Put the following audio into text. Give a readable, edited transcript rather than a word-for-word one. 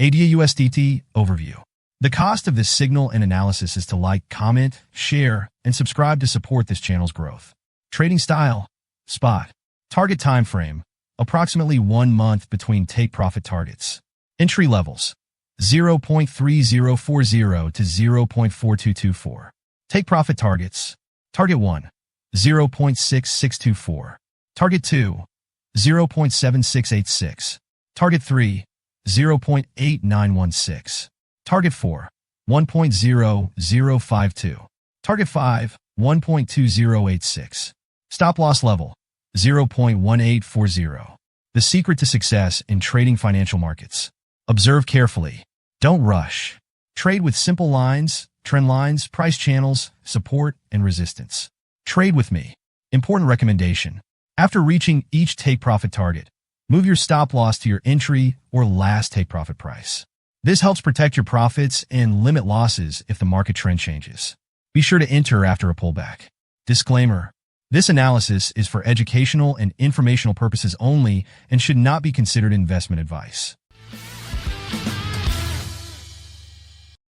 ADA USDT Overview. The cost of this signal and analysis is to like, comment, share, and subscribe to support this channel's growth. Trading style, spot. Target time frame, approximately 1 month between take-profit targets. Entry levels, 0.3040 to 0.4224. Take-profit targets, target 1, 0.6624. Target 2, 0.7686. Target 3, 0.8916. Target 4, 1.0052. Target 5, 1.2086. Stop loss level, 0.1840. The secret to success in trading financial markets. Observe carefully. Don't rush. Trade with simple lines, trend lines, price channels, support, and resistance. Trade with me. Important recommendation. After reaching each take-profit target, move your stop loss to your entry or last take-profit price. This helps protect your profits and limit losses if the market trend changes. Be sure to enter after a pullback. Disclaimer. This analysis is for educational and informational purposes only and should not be considered investment advice.